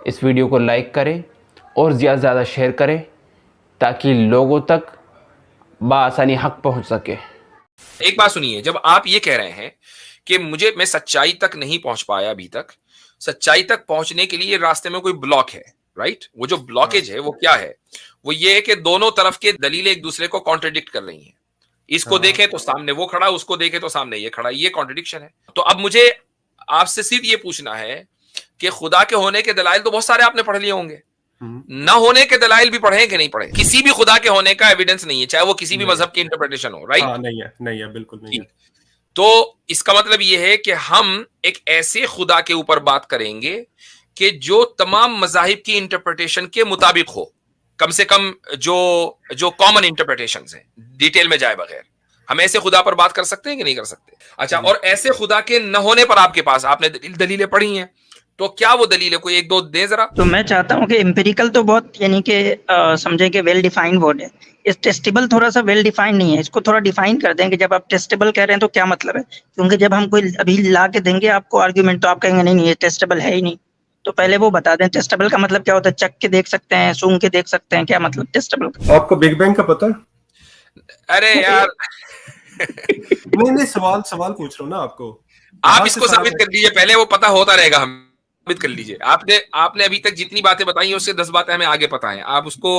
इस वीडियो को लाइक करें और ज़्यादा से ज़्यादा शेयर करें ताकि लोगों तक बआसानी हक पहुंच सके। एक बात सुनिए, जब आप ये कह रहे हैं कि मैं सच्चाई तक नहीं पहुंच पाया अभी तक, सच्चाई तक पहुंचने के लिए रास्ते में कोई ब्लॉक है, राइट? वो जो ब्लॉकेज है वो क्या है? वो ये है कि दोनों तरफ के दलीलें एक दूसरे को कॉन्ट्रडिक्ट कर रही हैं। इसको देखें तो सामने वो खड़ा, उसको देखें तो सामने ये खड़ा, ये कॉन्ट्रडिक्शन है। तो अब मुझे आपसे सिर्फ ये पूछना है कि खुदा के होने के दलाइल तो बहुत सारे आपने पढ़ लिए होंगे, न होने के दलाइल भी पढ़े कि नहीं पढ़े? किसी भी खुदा के होने का एविडेंस नहीं है, चाहे वो किसी भी मजहब की इंटरप्रिटेशन हो, राइट? नहीं है, बिल्कुल नहीं है। तो इसका मतलब यह है कि हम एक ऐसे खुदा के ऊपर बात करेंगे कि जो तमाम मजाहिब की इंटरप्रिटेशन के मुताबिक हो, कम से कम जो कॉमन इंटरप्रिटेशन है, डिटेल में जाए बगैर। हम ऐसे खुदा पर बात कर सकते हैं कि नहीं कर सकते? अच्छा, और ऐसे खुदा के न होने पर आपके पास आपने दलीलें पढ़ी हैं, तो क्या वो दलील है? कोई एक दो दे जरा। तो मैं चाहता हूँ कि एम्पिरिकल तो बहुत यानी कि समझे कि वेल डिफाइंड वर्ड है। इस टेस्टेबल थोड़ा सा वेल डिफाइंड नहीं है, इसको थोड़ा डिफाइन कर दें कि जब आप टेस्टेबल कह रहे हैं तो क्या मतलब है। क्योंकि जब हम कोई अभी ला के देंगे आपको आर्ग्यूमेंट, तो आप कहेंगे नहीं ये टेस्टेबल है ही नहीं। तो पहले वो बता दें टेस्टेबल का मतलब क्या होता है। चख के देख सकते हैं, सूंघ के देख सकते हैं, क्या मतलब टेस्टेबल का? आपको बिग बैंग का पता है? अरे यार नहीं, सवाल पूछ रहा हूँ ना आपको। आप इसको साबित कर लीजिए पहले, वो पता होता रहेगा। हम साबित कर लीजिए। आपने अभी तक जितनी बातें बताई हैं उससे 10 बातें हमें आगे पता है। आप उसको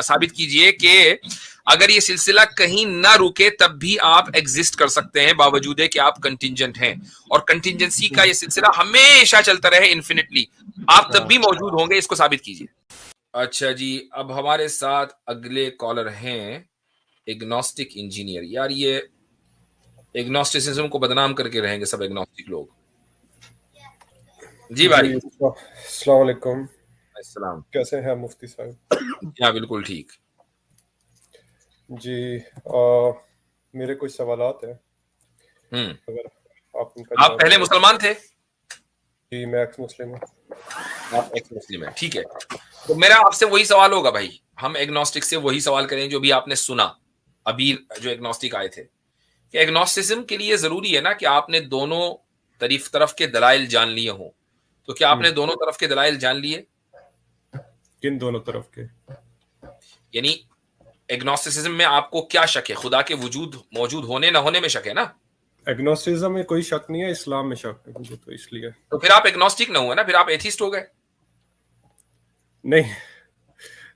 साबित कीजिए कि अगर ये सिलसिला कहीं ना रुके तब भी आप एग्जिस्ट कर सकते हैं, बावजूद है कि आप कंटिंजेंट हैं, और कंटिंजेंसी का ये सिलसिला हमेशा चलता रहे इन्फिनिटली, आप तब भी मौजूद होंगे। इसको साबित कीजिए। अच्छा जी, अब हमारे साथ अगले कॉलर हैं एग्नोस्टिक इंजीनियर। यार ये एग्नोस्टिसिज्म को बदनाम करके रहेंगे सब एग्नोस्टिक लोग। जी भाई। अस्सलाम वालेकुम। अस्सलाम। कैसे हैं मुफ्ती साहब? हाँ बिल्कुल ठीक जी। मेरे कुछ सवालात हैं, अगर आप उनका आप पहले मुसलमान थे? जी, मैं एक्स मुस्लिम हूँ। आप एक्स मुस्लिम हैं, ठीक है। तो मेरा आपसे वही सवाल होगा भाई, हम एग्नोस्टिक से वही सवाल करें जो भी आपने सुना अभी, जो एग्नोस्टिक आए थे, कि एग्नोस्टिसिज्म के लिए जरूरी है ना कि आपने दोनों तरफ के दलाइल जान लिए हों। तो क्या आपने दोनों तरफ के दलाइल जान लिए? किन दोनों तरफ के? यानी एग्नोस्टिसिज्म में आपको क्या शक है? खुदा के मौजूद होने न होने में शक है ना? एग्नोस्टिसिज्म में कोई शक नहीं है, इस्लाम में शक है मुझे, तो इसलिए। तो फिर आप एग्नोस्टिक ना हुए ना, फिर आप एथिस्ट हो गए। नहीं,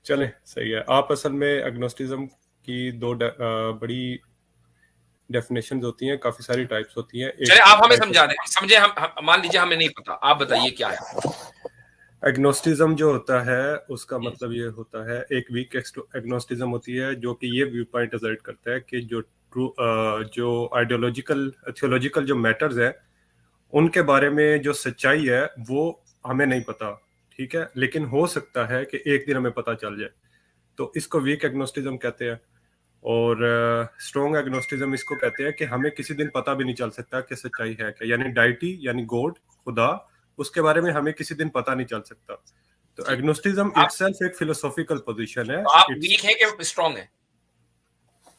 चले सही है। आप असल में एग्नोस्टिसिज्म की दो बड़ी डेफिनेशंस होती हैं, काफी सारी टाइप्स होती हैं। चलिए आप हमें समझा दें, समझे हम मान लीजिए हमें नहीं पता, आप बताइए क्या है एग्नोस्टिज्म। जो होता है उसका मतलब ये होता है, एक वीक एग्नोस्टिज्म होती है जो कि ये व्यू पॉइंट असर्ट करता है कि जो आइडियोलॉजिकल थियोलॉजिकल जो मैटर्स है उनके बारे में जो सच्चाई है वो हमें नहीं पता, ठीक है, लेकिन हो सकता है कि एक दिन हमें पता चल जाए, तो इसको वीक एग्नोस्टिज्म कहते हैं। और स्ट्रॉन्ग एग्नोस्टिज्म इसको कहते हैं कि हमें किसी दिन पता भी नहीं चल सकता कि सच्चाई है क्या, यानी डाइटी यानी गॉड, खुदा, उसके बारे में हमें किसी दिन पता नहीं चल सकता। तो एग्नोस्टिज्म इटसेल्फ एक फिलोसॉफिकल पोजीशन है। तो आप वीक हैं कि स्ट्रॉन्ग हैं?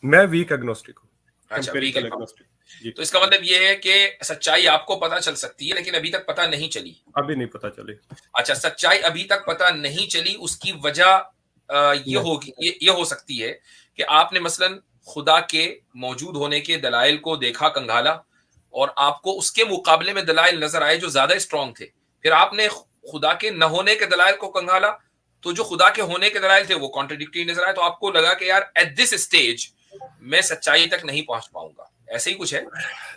मैं वीक एग्नोस्टिक हूँ। अच्छा, वीक एग्नोस्टिक। तो इसका मतलब ये है कि सच्चाई आपको पता चल सकती है लेकिन अभी तक पता नहीं चली। अभी नहीं पता चली। अच्छा, सच्चाई अभी तक पता नहीं चली, उसकी वजह ये हो सकती है कि आपने मसलन खुदा के मौजूद होने के दलाइल को देखा, कंघाला, और आपको उसके मुकाबले में दलाइल नजर आए जो ज्यादा स्ट्रॉन्ग थे। फिर आपने खुदा के न होने के दलाइल को कंघाला, तो जो खुदा के होने के दलाइल थे वो कॉन्ट्रडिक्टरी नजर आए, तो आपको लगा कि यार एट दिस स्टेज मैं सच्चाई तक नहीं पहुंच पाऊंगा। ऐसे ही कुछ है।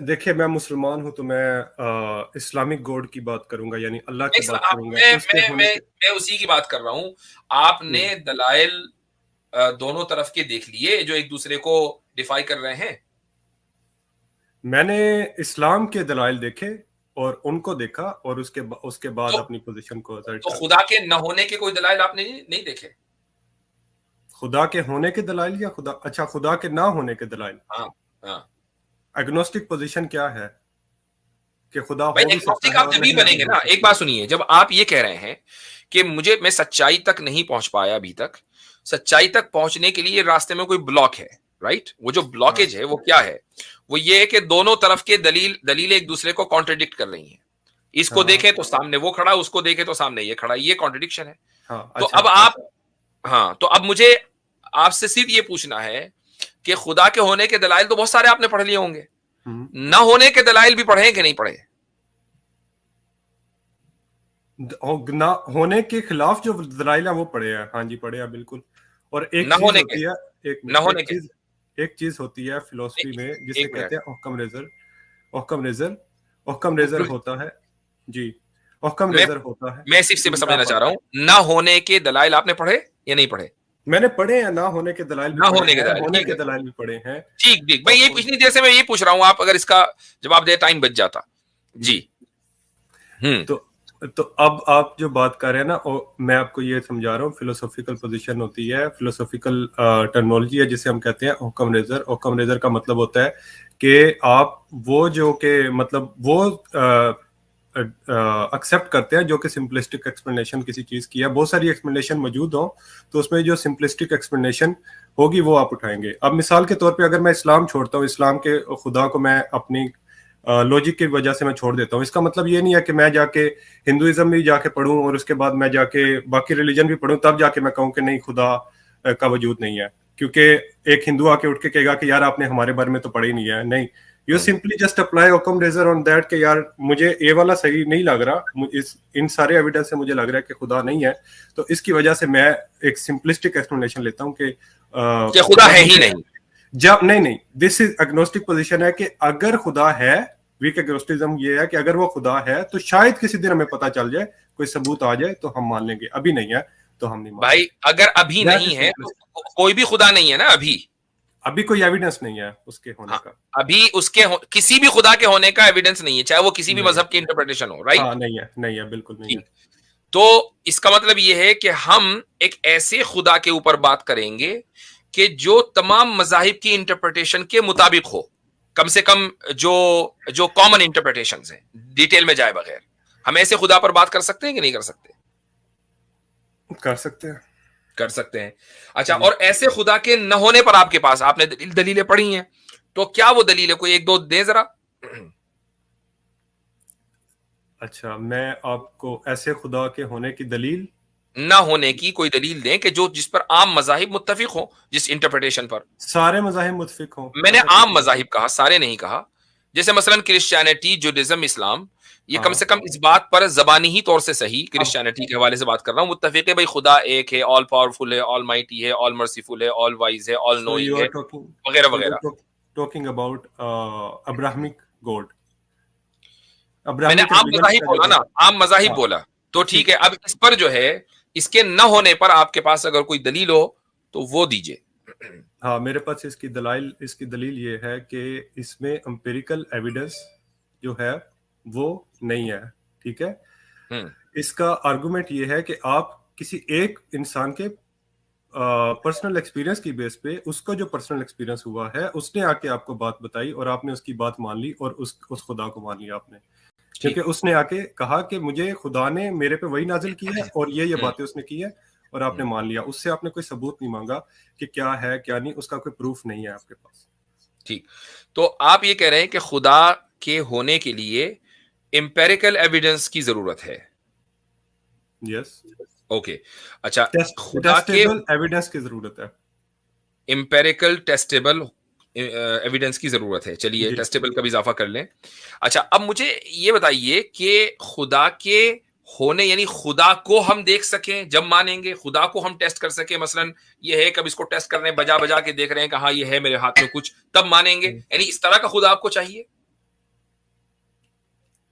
देखिए, मैं मुसलमान हूं तो मैं इस्लामिक गॉड की बात करूंगा, यानी अल्लाह की बात करूंगा। मैं उसी की बात कर रहा हूं। आपने दलाइल दोनों तरफ के देख लिए जो एक दूसरे को डिफाई कर रहे हैं। मैंने इस्लाम के दलाइल देखे और उनको देखा और उसके बाद अपनी पोजीशन को तो खुदा के न होने के कोई दलाइल आपने नहीं देखे? खुदा के होने के दलाइल या खुदा के ना होने के दलाइल? हाँ। एग्नोस्टिक पोजीशन क्या है कि खुदा भाई, एग्नोस्टिक आप जब ही बनेंगे ना। एक बात सुनिए, जब आप ये कह रहे हैं कि मैं सच्चाई तक नहीं पहुंच पाया अभी तक, सच्चाई तक पहुंचने के लिए रास्ते में कोई ब्लॉक है, राइट? वो जो ब्लॉकेज है वो क्या है? वो ये है कि दोनों तरफ के दलीलें एक दूसरे को कॉन्ट्रडिक्ट कर रही हैं। इसको हाँ। देखे तो सामने वो खड़ा, उसको देखे तो सामने ये खड़ा, ये कॉन्ट्रडिक्शन है। हाँ, तो अच्छा, अब आप, हाँ, तो अब मुझे आपसे सिर्फ ये पूछना है कि खुदा के होने के दलाइल तो बहुत सारे आपने पढ़ लिए होंगे, न होने के दलाइल भी पढ़े कि नहीं पढ़े? ना होने के खिलाफ जो दलाइल है वो पढ़े हैं, हाँ जी पढ़े हैं बिल्कुल। और एक न चीज होने होती के, है, न होने के, एक चीज होती है फिलोसफी में जिसे एक मिनट, कहते हैं ओक्कम रेजर होता है जी, ओक्कम मैं रेजर होता है। मैं सिर्फ से मैं समझना चाह रहा हूं, न होने के दलाइल आपने पढ़े या नहीं पढ़े? मैंने पढ़े हैं, ना होने के दलाइल भी ना पढ़े होने के हैं, दलाइल, होने ठीक के है, दलाइल भी पढ़े हैं। ठीक ठीक, मैं ये पिछली देर से मैं ये पूछ रहा हूं, आप अगर इसका जवाब दे टाइम बच जाता जी। तो अब आप जो बात कर रहे हैं ना, मैं आपको ये समझा रहा हूँ, फिलोसॉफिकल पोजीशन होती है, फिलोसॉफिकल टर्मिनोलॉजी है जिसे हम कहते हैं ओक्कम रेजर। ओक्कम रेजर का मतलब होता है कि आप वो जो के मतलब वो एक्सेप्ट करते हैं जो कि सिंपलिस्टिक एक्सप्लेनेशन किसी चीज की है। बहुत सारी एक्सप्लेनेशन मौजूद हो तो उसमें जो सिंपलिस्टिक एक्सप्लेनेशन होगी वो आप उठाएंगे। अब मिसाल के तौर पे अगर मैं इस्लाम छोड़ता हूँ, इस्लाम के खुदा को मैं अपनी लॉजिक की वजह से मैं छोड़ देता हूँ, इसका मतलब ये नहीं है कि मैं जाके हिंदुइज्म भी जाके पढ़ूं और उसके बाद मैं जाके बाकी रिलीजन भी पढ़ूं तब जाके मैं कहूँ कि नहीं खुदा का वजूद नहीं है, क्योंकि एक हिंदू आके उठ के कहेगा कि यार आपने हमारे बारे में तो पढ़ा ही नहीं है। नहीं, you simply just apply Occam razor on that कि यार मुझे ये वाला सही नहीं लग रहा, इन सारे एविडेंस से मुझे लग रहा है कि खुदा नहीं है, तो इसकी वजह से मैं एक सिंपलिस्टिक एक्सप्लेनेशन लेता हूँ कि खुदा है ही नहीं। जब नहीं, दिस इज एग्नोस्टिक पोजीशन है कि अगर खुदा है, वीक एग्नोस्टिज्म ये है कि अगर वो खुदा है तो शायद किसी दिन हमें पता चल जाए, कोई सबूत आ जाए तो हम मान लेंगे, अभी नहीं है तो हम नहीं मान भाई अगर अभी नहीं है तो कोई भी खुदा नहीं है ना, अभी कोई एविडेंस नहीं है उसके होने का, अभी उसके किसी भी खुदा के होने का एविडेंस नहीं है, चाहे वो किसी भी मजहब की इंटरप्रिटेशन हो, राइट? हाँ, नहीं है बिल्कुल नहीं है। तो इसका मतलब ये है कि हम एक ऐसे खुदा के ऊपर बात करेंगे कि जो तमाम मजाहिब की इंटरप्रिटेशन के मुताबिक हो, कम से कम जो कॉमन इंटरप्रिटेशंस हैं, डिटेल में जाए बगैर। हम ऐसे खुदा पर बात कर सकते हैं कि नहीं कर सकते? कर सकते हैं। अच्छा, और ऐसे खुदा के न होने पर आपके पास, आपने दलीलें पढ़ी हैं, तो क्या वो दलीलें कोई एक दो दे जरा? अच्छा, मैं आपको ऐसे खुदा के होने की दलील, ना होने की कोई दलील दें कि जो जिस पर आम मजाहिब मुत्तफिक हो, जिस इंटरप्रिटेशन पर। सारे मजाहिब मुत्तफिक हो। मैंने आम मजाहिब कहा, सारे नहीं कहा। जैसे मसलन क्रिश्चियनिटी, जुडाइज्म, इस्लाम, ये कम से कम इस बात पर जबानी ही तौर से सही, क्रिश्चियनिटी के हवाले से बात कर रहा हूँ, मुत्तफिक है भाई खुदा एक है, ऑल पावरफुल है, ऑल माइटी है, ऑल मर्सीफुल है, ऑल वाइज है, ऑल नोइंग है, वगैरह वगैरह। Talking about Abrahamic God. मैंने आम मजाहिब बोला ना, आम मजाहिब बोला, तो ठीक है। अब इस पर जो है, इसके न होने पर आपके पास अगर कोई दलील हो तो वो दीजिए। हाँ, मेरे पास इसकी दलील ये है कि इसमें एम्पिरिकल एविडेंस जो है वो नहीं है, ठीक है। इसका आर्गुमेंट ये है कि आप किसी एक इंसान के पर्सनल एक्सपीरियंस की बेस पे, उसका जो पर्सनल एक्सपीरियंस हुआ है, उसने आके आपको बात बताई और आपने उसकी बात मान ली और उस खुदा को मान लिया आपने, क्योंकि उसने आके कहा कि मुझे खुदा ने मेरे पे वही नाजिल की है और ये बातें उसने की है और आपने मान लिया। उससे आपने कोई सबूत नहीं मांगा कि क्या है क्या नहीं, उसका कोई प्रूफ नहीं है आपके पास। ठीक, तो आप ये कह रहे हैं कि खुदा के होने के लिए एम्पिरिकल एविडेंस की जरूरत है? यस, ओके, अच्छा, टेस्टेबल एविडेंस की जरूरत है, एम्पिरिकल टेस्टेबल एविडेंस की जरूरत है। चलिए, टेस्टेबल का भी इजाफा कर लें। अच्छा, अब मुझे ये बताइए कि खुदा के होने, यानी खुदा को हम देख सकें जब मानेंगे, खुदा को हम टेस्ट कर सके, मसलन ये है कब इसको टेस्ट कर रहे हैं, बजा बजा के देख रहे हैं कि हाँ ये है मेरे हाथ में कुछ, तब मानेंगे, यानी इस तरह का खुदा आपको चाहिए?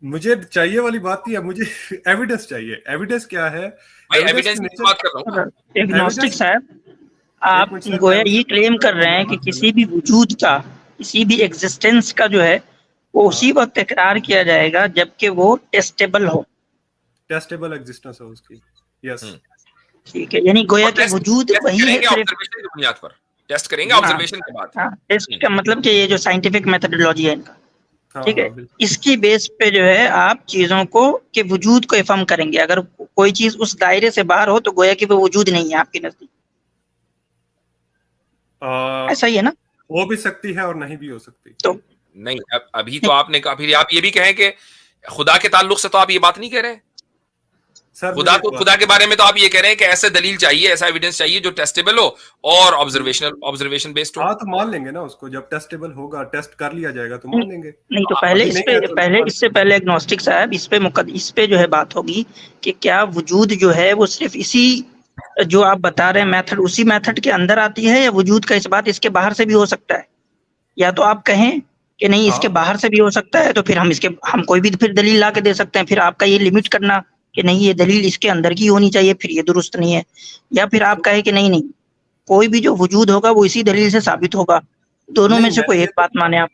मुझे चाहिए वाली बात नहीं है, मुझे एविडेंस चाहिए। एविडेंस क्या है? एविडेंस की बात कर रहा हूं। एग्नोस्टिक साहब, आप गोया ये क्लेम कर रहे हैं कि किसी भी वजूद का, किसी भी एग्जिस्टेंस का जो है वो उसी वक्त इकरार किया जाएगा जबकि वो टेस्टेबल हो, टेस्टेबल एग्जिस्टेंस हो उसकी। यस, ठीक है, यानी गोया के वजूद वही है, सिर्फ ऑब्जर्वेशन की बुनियाद पर टेस्ट करेंगे, ऑब्जर्वेशन के बाद। हाँ, टेस्ट का मतलब कि ये जो साइंटिफिक मेथोडोलॉजी है इनका, ठीक है, इसकी बेस पे जो है आप चीजों को के वजूद को इफर्म करेंगे। अगर कोई चीज उस दायरे से बाहर हो तो गोया कि वो वजूद नहीं है आपके नजदीक, ऐसा ही है ना? हो भी सकती है और नहीं भी हो सकती। तो नहीं, अभी तो आपने कहा, फिर आप ये भी कहें कि खुदा के ताल्लुक से तो आप ये बात नहीं कह रहे हैं। सर खुदा के बारे में तो आप ये कह रहे हैं कि ऐसे दलील चाहिए, ऐसा एविडेंस चाहिए जो टेस्टेबल हो और ऑब्जर्वेशन बेस्ड हो। हाँ तो मान लेंगे ना उसको, जब टेस्टेबल होगा, टेस्ट कर लिया जाएगा तो मान लेंगे। नहीं तो पहले इस पे इससे पहले एग्नोस्टिक साहब इस पे जो है बात होगी कि क्या वजूद जो है वो सिर्फ इसी जो आप बता रहे हैं मेथड, उसी मेथड के अंदर आती है, या वजूद का इस बात इसके बाहर से भी हो सकता है? या तो आप कहें कि नहीं इसके बाहर से भी हो सकता है, तो फिर हम कोई भी फिर दलील ला के दे सकते हैं। फिर आपका ये लिमिट करना कि नहीं ये दलील इसके अंदर की होनी चाहिए, फिर ये दुरुस्त नहीं है। या फिर आप कहें कि नहीं कोई भी जो वजूद होगा वो इसी दलील से साबित होगा। दोनों में से कोई एक बात माने आप।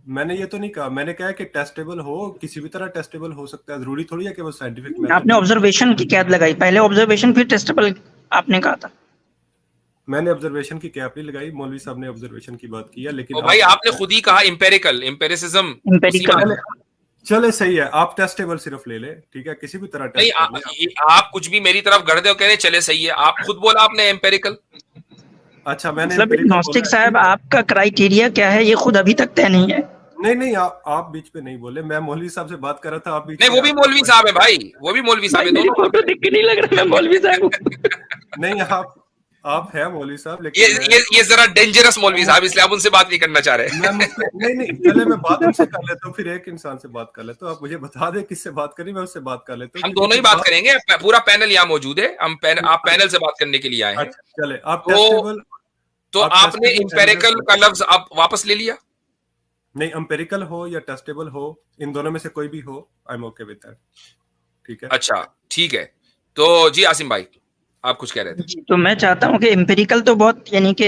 मैंने ये तो नहीं कहा, मैंने कहा कि टेस्टेबल हो, किसी भी तरह टेस्टेबल हो सकता है, जरूरी थोड़ी है कि वो साइंटिफिक। आपने ऑब्जर्वेशन की कैद लगाई, पहले ऑब्जर्वेशन फिर टेस्टेबल आपने कहा था। मैंने ऑब्जर्वेशन की कैप नहीं लगाई, मौलवी साहब ने ऑब्जर्वेशन की बात की है। लेकिन भाई आपने खुद ही कहा एम्पेरिसिज्म। चले सही है, आप टेस्टेबल सिर्फ ले ले, ठीक है, किसी भी तरह टेस्ट नहीं, आप कुछ भी मेरी तरफ गढ़ दे और कह रहे चले सही है। आप खुद बोला आपने एम्पेरिकल। अच्छा मैंने मतलब एग्नोस्टिक साहब आपका क्राइटेरिया क्या है ये खुद अभी तक तय नहीं है। नहीं आप बीच पे नहीं बोले, मैं मौलवी साहब से बात कर रहा था, आप बीच नहीं वो भी मौलवी साहब है भाई, वो भी मौलवी साहब है। मेरी फोटो देख के नहीं लग रहा मैं मौलवी साहब नहीं आप है मौलवी साहब, लेकिन ये जरा डेंजरस मौलवी साहब, इसलिए आप उनसे बात नहीं करना चाह रहे। नहीं चले मैं बात उनसे कर लेता हूँ, फिर एक इंसान से बात कर लेता हूँ। आप मुझे बता दे किससे बात करी, मैं उससे बात कर लेता हूँ। हम दोनों ही बात करेंगे, पूरा पैनल यहाँ मौजूद है। आप पैनल से बात करने के लिए आए हैं। चले आप टेस्टेबल, तो आपने एम्पेरिकल का लफ्ज आप वापस ले लिया। नहीं एम्पेरिकल हो या टेस्टेबल हो, इन दोनों में से कोई भी हो, I am okay with that, ठीक है। अच्छा ठीक है, तो जी आसिम भाई आप कुछ कह रहे थे। तो मैं चाहता हूँ कि एम्पेरिकल तो बहुत यानी कि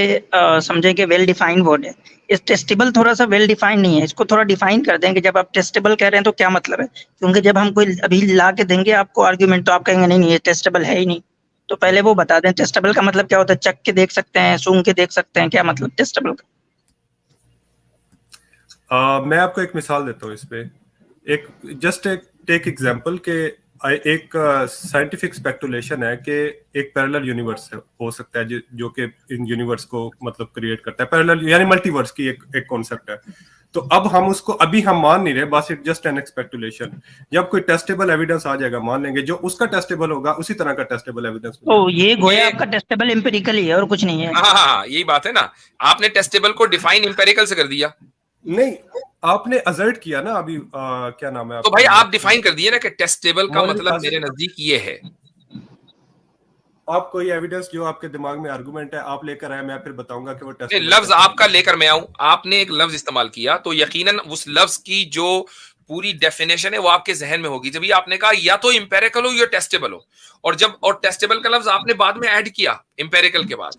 समझे कि वेल डिफाइंड वर्ड है। इस टेस्टेबल थोड़ा सा वेल डिफाइंड नहीं है, इसको थोड़ा डिफाइन कर दें कि जब आप टेस्टेबल कह रहे हैं तो क्या मतलब है। क्योंकि जब हम कोई अभी ला के देंगे आपको आर्ग्यूमेंट, तो आप कहेंगे नहीं ये टेस्टेबल है ही नहीं। तो पहले वो बता दें टेस्टेबल का मतलब क्या होता है। चख के देख सकते हैं, सूंघ के देख सकते हैं, क्या मतलब टेस्टेबल का। मैं आपको एक मिसाल देता हूँ इस पे। टेक एग्जांपल के एक साइंटिफिक स्पेकुलेशन है कि एक पैरेलल यूनिवर्स हो सकता है जो कि इन यूनिवर्स को मतलब क्रिएट करता है। पैरेलल यानी मल्टीवर्स की एक कॉन्सेप्ट है। तो अब हम उसको अभी हम मान नहीं रहे, बस इट जस्ट एन स्पेकुलेशन। जब कोई टेस्टेबल एविडेंस आ जाएगा मान लेंगे, जो उसका टेस्टेबल होगा उसी तरह का टेस्टेबल एविडेंस। तो ये गोया आपका टेस्टेबल एम्पेरिकल ही है और कुछ नहीं है। हाँ यही बात है ना, आपने टेस्टेबल को डिफाइन एम्पेरिकल से कर दिया। नहीं आपने अजर्ट किया ना अभी, क्या नाम है तो भाई आप डिफाइन कर दिए ना कि टेस्टेबल का मतलब मेरे नजदीक ये है। आप कोई एविडेंस जो आपके दिमाग में आर्गुमेंट है आप लेकर आए, मैं फिर बताऊंगा कि वो टेस्टेबल। लफ्ज आपका लेकर मैं आऊं, आपने एक लफ्ज इस्तेमाल किया तो यकीनन उस लफ्ज की जो पूरी डेफिनेशन है वो आपके जहन में होगी। जब ये आपने कहा या तो एम्पेरिकल हो या टेस्टेबल हो, और टेस्टेबल का लफ्ज आपने बाद में ऐड किया एम्पेरिकल के बाद,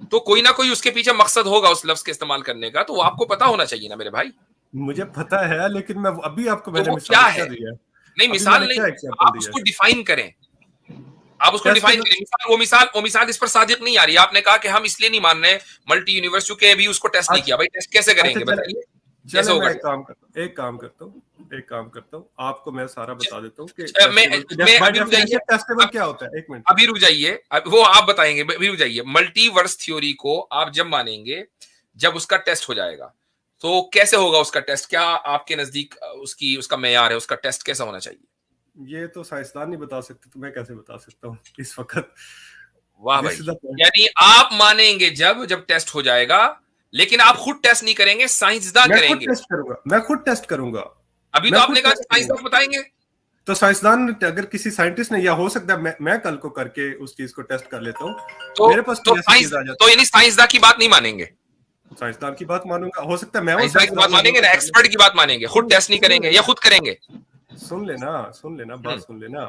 तो कोई ना कोई उसके पीछे मकसद होगा उस लफ्ज के इस्तेमाल करने का, तो वो आपको पता होना चाहिए ना मेरे भाई। मुझे पता है, लेकिन मैं अभी आपको तो वो क्या है? नहीं मिसाल नहीं, आप उसको डिफाइन करें, आप उसको डिफाइन करें। वो मिसाल इस पर सादिक नहीं आ रही। आपने कहा कि हम इसलिए नहीं मान रहे मल्टी यूनिवर्स क्योंकि अभी उसको टेस्ट नहीं किया। भाई टेस्ट कैसे करेंगे बताइए, कैसे होगा? एक काम करता हूँ, आपको मैं सारा बता देता हूँ कि टेस्टेबल क्या होता है। एक मिनट अभी रुक जाइए, वो आप बताएंगे। अभी रुक जाइए, मल्टीवर्स थ्योरी को आप जब मानेंगे जब उसका टेस्ट हो जाएगा, तो कैसे होगा उसका टेस्ट? क्या आपके नजदीक उसका मेयार है, उसका टेस्ट कैसा होना चाहिए? ये तो साइंसदान नहीं बता सकते, तो मैं कैसे बता सकता हूँ इस वक्त। वाह भाई, यानी आप मानेंगे जब टेस्ट हो जाएगा, लेकिन आप खुद टेस्ट नहीं करेंगे, साइंसदान करेंगे। मैं खुद टेस्ट करूंगा। अभी तो आपने कहा साइंसदान बताएंगे, तो साइंसदान अगर किसी साइंटिस्ट ने, या हो सकता है मैं कल को करके उस चीज को टेस्ट कर लेता हूँ, तो मेरे पास तो यानी साइंसदान की बात नहीं मानेंगे? साइंसदान की बात मानूंगा, हो सकता है मैं की बात मानेंगे ना, एक्सपर्ट की बात मानेंगे, खुद टेस्ट नहीं करेंगे या खुद करेंगे? सुन लेना बात सुन लेना।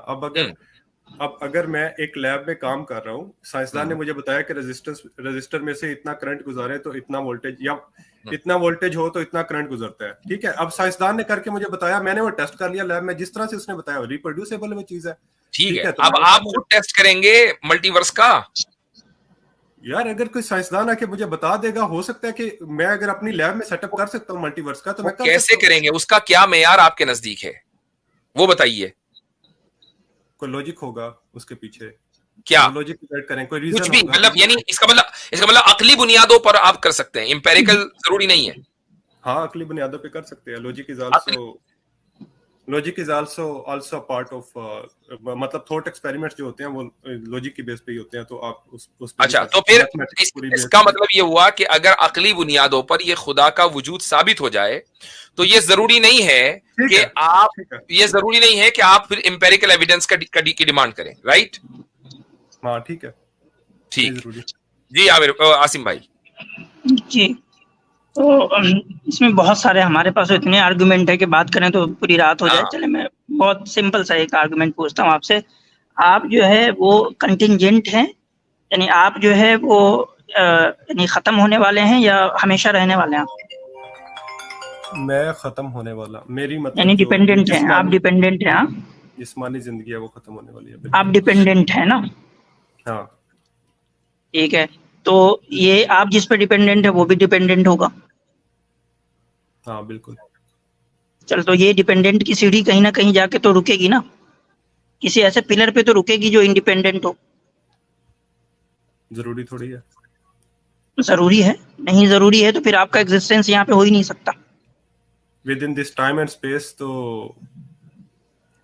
अब अगर मैं एक लैब में काम कर रहा हूँ, साइंसदान ने मुझे बताया कि रजिस्टर में से इतना करंट गुजारे तो इतना वोल्टेज, या इतना वोल्टेज हो तो इतना करंट गुजरता है, ठीक है। अब साइंसदान ने करके मुझे बताया, मैंने वो टेस्ट कर लिया लैब में, जिस तरह से उसने बताया रिप्रोड्यूसेबल वो चीज है, ठीक है। अब आप खुद टेस्ट करेंगे मल्टीवर्स का? यार अगर कोई साइंसदान आके मुझे बता देगा, हो सकता है कि मैं अगर अपनी लैब में सेटअप कर सकता हूँ मल्टीवर्स का, तो मैं कैसे करेंगे? उसका क्या मेयार आपके नजदीक है वो बताइए। कोई लॉजिक होगा उसके पीछे, क्या लॉजिक करें, कोई रीजन कुछ भी, मतलब यानी इसका मतलब अकली बुनियादों पर आप कर सकते हैं, एम्पेरिकल जरूरी नहीं है। हाँ अकली बुनियादों पे कर सकते हैं, logic is also logic is also part of, मतलब थॉट एक्सपेरिमेंट्स जो होते हैं वो लॉजिक की बेस पे ही होते हैं, तो आप उस पे अच्छा, भी कर तो सकते हैं, फिर mathematics पूरी base इसका पे। मतलब ये हुआ कि अगर अकली बुनियादों पर ये खुदा का वजूद साबित हो जाए तो ये जरूरी नहीं है ठीक कि है, आप, ठीक है, ये जरूरी नहीं है कि आप फिर एम्पेरिकल एविडेंस की डिमांड करें, राइट? हाँ ठीक है, नहीं ठीक। जरूरी। जी आसिम भाई। जी। तो इसमें बहुत सारे हमारे पास तो इतने आर्गुमेंट है कि बात करें तो पूरी रात हो जाए। हाँ। चले मैं बहुत सिंपल सा एक आर्गुमेंट पूछता हूँ आपसे। आप जो है वो कंटिंजेंट हैं, यानी आप जो है वो यानी खत्म होने वाले हैं या हमेशा रहने वाले हैं? मैं खत्म होने वाला, मेरी मतलब यानी जो डिपेंडेंट हैं आप, डिपेंडेंट हैं। हाँ, जिस्मानी जिंदगी है वो खत्म होने वाली है, आप बिल्कुल। डिपेंडेंट हैं ना? हाँ ठीक है, तो ये आप जिस पे डिपेंडेंट है वो भी डिपेंडेंट होगा। हाँ बिल्कुल। चल, तो ये डिपेंडेंट की सीढ़ी कहीं ना कहीं जाके तो रुकेगी ना, किसी ऐसे पिलर पे तो रुकेगी जो इंडिपेंडेंट हो। जरूरी थोड़ी है। जरूरी है? नहीं जरूरी है तो फिर आपका एग्जिस्टेंस यहाँ पे हो ही नहीं सकता। With in this time and space तो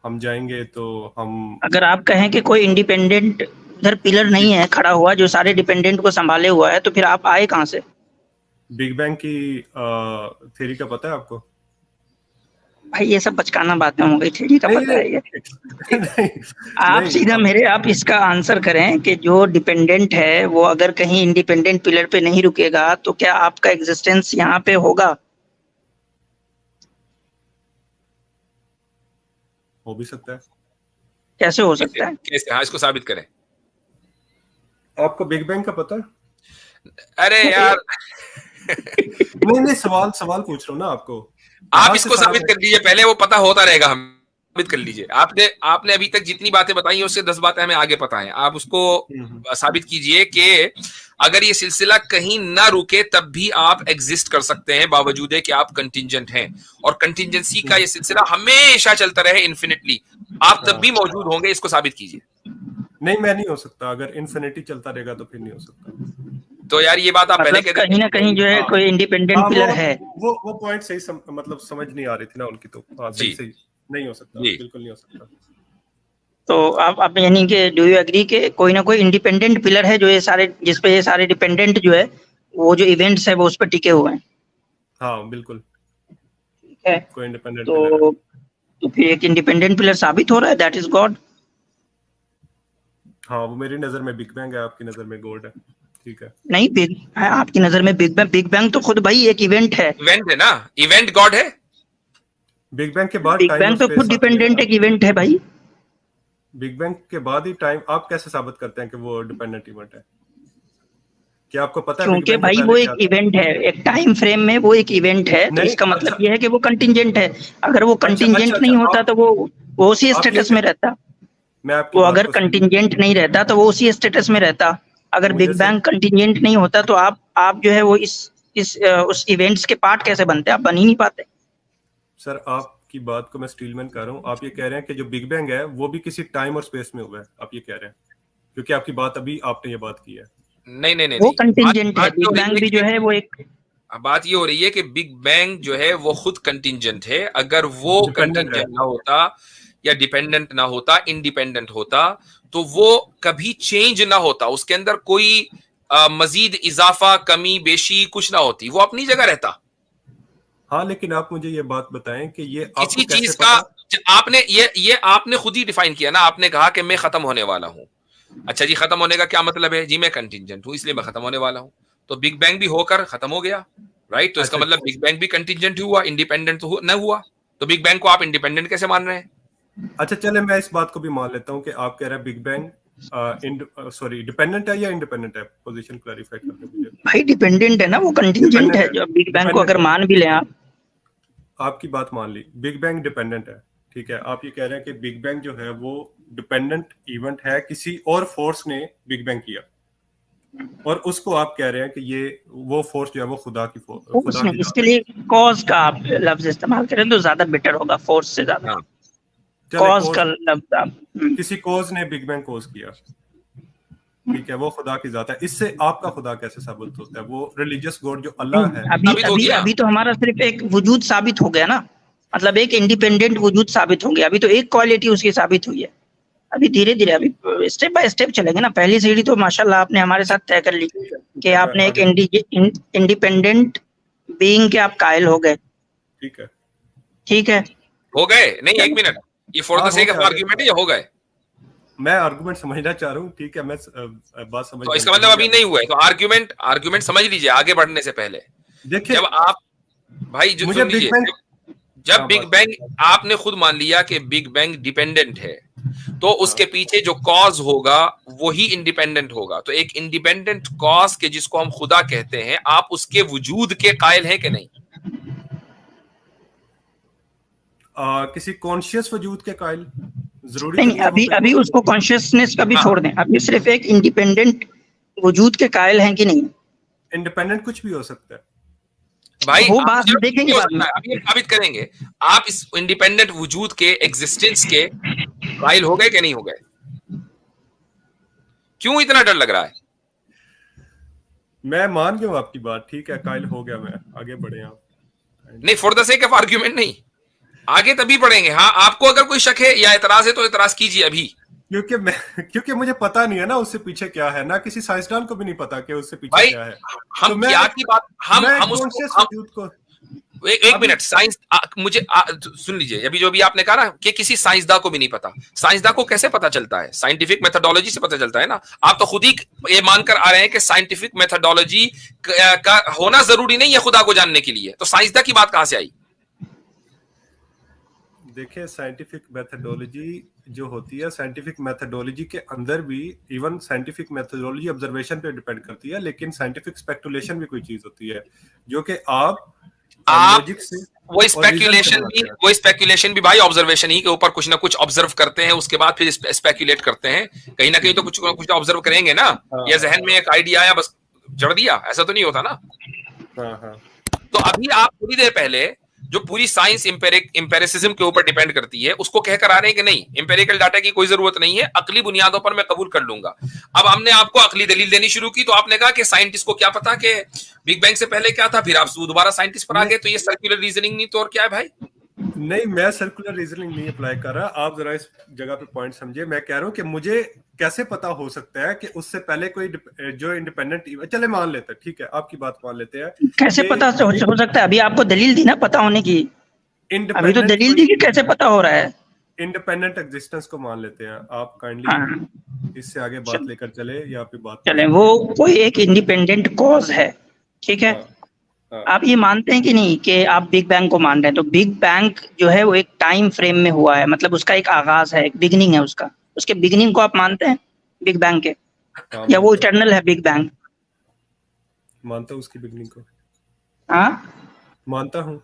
हम जाएंगे तो हम, अगर आप कहें कि कोई इंडिपेंडेंट उधर पिलर नहीं है खड़ा हुआ जो सारे डिपेंडेंट को संभाले हुआ है, तो फिर आप आए कहाँ से? बिग बैंग की थ्योरी का पता है आपको? भाई ये सब बचकाना बातें हो गई, थ्योरी का पता है ये? नहीं, आप नहीं, सीधा आप इसका आंसर करें कि जो डिपेंडेंट है वो अगर कहीं इंडिपेंडेंट पिलर पे नहीं रुकेगा तो क्या आपका एग्जिस्टेंस यहाँ पे होगा? हो भी सकता है। कैसे हो सकता है? कैसे? हाँ, इसको साबित करें। आपको बिग बैंग का पता है? अरे यार नहीं, सवाल पूछ रहा हूँ ना आपको। आप इसको साबित कर लीजिए पहले, वो पता होता रहेगा, हम साबित कर लीजिए। आपने अभी तक जितनी बातें बताई हैं उससे 10 बातें हमें आगे पता हैं। आप उसको साबित कीजिए कि अगर ये सिलसिला कहीं ना रुके तब भी आप एग्जिस्ट कर सकते हैं, बावजूद है कि आप कंटिंजेंट हैं, और कंटिंजेंसी का ये सिलसिला हमेशा चलता रहे इनफिनिटली, आप तब भी मौजूद होंगे। इसको साबित कीजिए। नहीं, मैं नहीं हो सकता। अगर इन्फिनिटी चलता रहेगा तो फिर नहीं हो सकता। तो यार ये बात आप पहले मतलब कह कहीं ना कहीं जो है कोई इंडिपेंडेंट पिलर है। वो पॉइंट सही मतलब समझ नहीं आ रही थी ना उनकी, तो सही नहीं हो सकता, बिल्कुल नहीं हो सकता। तो आप यानी कि डू यू एग्री के कोई ना कोई इंडिपेंडेंट पिलर है जो ये सारे, जिस पे ये सारे डिपेंडेंट जो है वो जो इवेंट्स है वो उस पर टिके हुए हैं? हाँ बिल्कुल, ठीक है। कोई इंडिपेंडेंट पिलर है। तो फिर एक इंडिपेंडेंट पिलर साबित हो रहा है, दैट इज गॉड। हाँ, वो मेरी नजर में बिग बैंग है, आपकी नजर में गॉड है। ठीक है। नहीं, आपकी नजर में बिग बैंग तो खुद भाई एक इवेंट है। इवेंट है ना, इवेंट गॉड है। बिग बैंग के बाद बिग बैंग तो खुद डिपेंडेंट एक इवेंट है भाई। बिग बैंग के बाद ही टाइम, आप कैसे साबित करते हैं कि वो डिपेंडेंट इवेंट है? क्या आपको पता है? क्योंकि भाई वो एक इवेंट है, एक टाइम फ्रेम में वो एक इवेंट है, तो इसका मतलब ये है कि वो कंटिंजेंट है। अगर वो कंटिंजेंट नहीं होता तो वो उसी स्टेटस में रहता। वो अगर कंटिंजेंट नहीं रहता तो वो उसी स्टेटस में रहता। अगर बिग बैंग कंटिंजेंट नहीं होता तो आप जो है वो उस इवेंट्स के पार्ट कैसे बनते? आप बन ही नहीं पाते। सर, आपकी बात को मैं स्टीलमैन कर रहा हूँ। आप ये कह रहे हैं कि जो बिग बैंग है वो भी किसी टाइम और स्पेस में हुआ है, आप ये कह रहे हैं? क्योंकि आपकी बात अभी आपने ये बात की है। नहीं, वो कंटिंजेंट है। बिग बैंग भी जो है वो एक, बात ये हो रही है कि बिग बैंग जो है वो खुद कंटिंजेंट है। अगर वो कंटिंजेंट ना होता या डिपेंडेंट ना होता, इंडिपेंडेंट होता, तो वो कभी चेंज ना होता, उसके अंदर कोई मजीद इजाफा, कमी बेशी कुछ ना होती, वो अपनी जगह रहता। हाँ, लेकिन आप मुझे ये बात बताएं कि ये किसी चीज का आपने ये आपने खुद ही डिफाइन किया ना। आपने कहा कि मैं खत्म होने वाला हूं। अच्छा जी, खत्म होने का क्या मतलब है? जी मैं कंटिंजेंट हूं इसलिए मैं खत्म होने वाला हूं। तो बिग बैंग भी होकर खत्म हो गया, राइट? तो इसका मतलब बिग बैंग भी कंटिंजेंट हुआ, इंडिपेंडेंट तो न हुआ। तो बिग बैंग को आप इंडिपेंडेंट कैसे मान रहे हैं? अच्छा चले, मैं इस बात को भी मान लेता हूं कि आप कह रहे हैं बिग बैंग डिपेंडेंट है या इंडिपेंडेंट है। पोजीशन क्लैरिफाई कर दो मुझे। भाई डिपेंडेंट है ना, वो कंटिंजेंट है। जो बिग बैंग को अगर मान भी लें आप, आपकी बात मान ली, बिग बैंग डिपेंडेंट है, ठीक है। आप ये कह रहे हैं कि बिग बैंग जो है वो डिपेंडेंट इवेंट है, किसी और फोर्स ने बिग बैंग किया, और उसको आप कह रहे हैं कि ये वो फोर्स जो है वो खुदा की फोर्स नहीं, इसके लिए कॉज का आप लफ्ज इस्तेमाल करें तो ज्यादा बेटर होगा, फोर्स से ज्यादा। कॉज का लफ्ज आप, किसी कॉज ने बिग बैंग कॉज किया, ठीक है, वो खुदा की जात है। इससे आपका खुदा कैसे साबित होता है? वो रिलीजियस गॉड जो अल्लाह है। अभी तो हमारा सिर्फ एक वजूद साबित हो गया ना। मतलब एक इंडिपेंडेंट वजूद साबित होंगे। अभी तो एक क्वालिटी उसकी साबित हुई है, अभी धीरे धीरे, अभी स्टेप बाय स्टेप चलेंगे ना। पहली सीढ़ी तो माशाल्लाह आपने हमारे साथ तय कर ली कि आपने एक इंडिपेंडेंट बीइंग के आप कायल हो गए। ठीक है, ठीक है, हो गए नहीं, एक मिनट, ये for the sake of argument है या हो गए? मैं आर्गुमेंट समझना चाह रहा हूँ, ठीक है, मैं बात समझ। तो इसका मतलब अभी नहीं हुआ है, तो आर्गुमेंट समझ लीजिए आगे बढ़ने से पहले। देखिए, जब आप भाई जो मुझे सुन बिग लीजिए, बैंग, जब बिग बैंग आपने खुद मान लिया कि बिग बैंग डिपेंडेंट है, तो उसके पीछे जो कॉज होगा वही इंडिपेंडेंट होगा। तो एक इंडिपेंडेंट कॉज के जिसको हम खुदा कहते हैं, आप उसके वजूद के कायल हैं कि नहीं? किसी कॉन्शियस वजूद के कायल जरूरी नहीं तो नहीं है वो अभी उसको कॉन्शियसनेस का भी हाँ। छोड़ दें, अभी सिर्फ एक इंडिपेंडेंट वजूद के कायल हैं कि नहीं। इंडिपेंडेंट कुछ भी हो सकता है भाई वो आप बात सिर्फ देखेंगे बाद में। अभी हम साबित करेंगे। आप इस इंडिपेंडेंट वजूद के एग्जिस्टेंस के कायल हो गए कि नहीं हो गए? क्यों इतना डर लग रहा है? मैं मान गया हूं आपकी बात, ठीक है, कायल हो गया, मैं आगे बढ़े आप। नहीं, for the sake of argument नहीं, आगे तभी बढ़ेंगे। हाँ, आपको अगर कोई शक है या एतराज है तो एतराज कीजिए अभी। क्योंकि मुझे पता नहीं है ना उससे पीछे क्या है, ना किसी साइंसदान को भी नहीं पता कि उससे पीछे भाई क्या है। हम तो क्या की बात हम कॉन्शियस उसको वजूद को एक मिनट, साइंस मुझे सुन लीजिए, अभी जो भी आपने कहा ना कि किसी साइंसदा को भी नहीं पता, साइंसदा को कैसे पता चलता है? साइंटिफिक मेथोडोलॉजी से पता चलता है ना। आप तो खुद ही ये मानकर आ रहे हैं कि साइंटिफिक मेथोडोलॉजी का होना जरूरी नहीं है खुदा को जानने के लिए, तो साइंसदा की बात कहां से आई? देखिए, साइंटिफिक मेथोडोलॉजी जो होती है, साइंटिफिक मेथोडोलॉजी के अंदर भी इवन साइंटिफिक मेथोडोलॉजी ऑब्जर्वेशन पे डिपेंड करती है, लेकिन साइंटिफिक स्पेकुलेशन भी कोई चीज होती है जो कि आप लॉजिक से, वो स्पेकुलेशन भी भाई ऑब्जर्वेशन ही के ऊपर कुछ ना कुछ ऑब्जर्व करते हैं, उसके बाद फिर स्पेकुलेट करते हैं। कहीं ना कहीं तो कुछ ना कुछ ऑब्जर्व करेंगे ना, या जहन में एक आइडिया आया बस जड़ दिया, ऐसा तो नहीं होता ना। हाँ। तो अभी आप थोड़ी देर पहले जो पूरी साइंस इंपेरिसिज्म के ऊपर डिपेंड करती है उसको कहकर आ रहे हैं कि नहीं, इंपेरिकल डाटा की कोई जरूरत नहीं है, अकली बुनियादों पर मैं कबूल कर लूंगा। अब हमने आपको अकली दलील देनी शुरू की, तो आपने कहा कि साइंटिस्ट को क्या पता कि बिग बैंग से पहले क्या था, फिर आप दोबारा साइंटिस्ट पर आ गए। तो ये सर्कुलर रीजनिंग नहीं तो और क्या है भाई? नहीं, मैं सर्कुलर रीजनिंग नहीं अप्लाई कर रहा, आप जरा इस जगह पे पॉइंट समझिए। मैं कह रहा हूँ कि मुझे कैसे पता हो सकता है कि उससे पहले कोई जो इंडिपेंडेंट, चले मान लेते हैं, ठीक है, आपकी बात मान लेते हैं, कैसे पता हो सकता है? अभी आपको दलील दी ना पता होने की, अभी तो दलील दी कि कैसे पता हो रहा है। इंडिपेंडेंट एग्जिस्टेंस को मान लेते हैं, आप काइंडली इससे आगे बात लेकर चले या फिर बात चले। वो कोई एक इंडिपेंडेंट कॉज है, ठीक है। आप ये मानते हैं कि नहीं कि आप बिग बैंग को मान रहे हैं? तो बिग बैंग जो है वो एक टाइम फ्रेम में हुआ है, मतलब उसका एक आगाज है, एक बिगिनिंग है उसका। उसके बिगिनिंग को आप मानते हैं बिग बैंग के, या वो इटर्नल है बिग बैंग? मानता हूँ उसकी बिगिनिंग को, हाँ मानता हूँ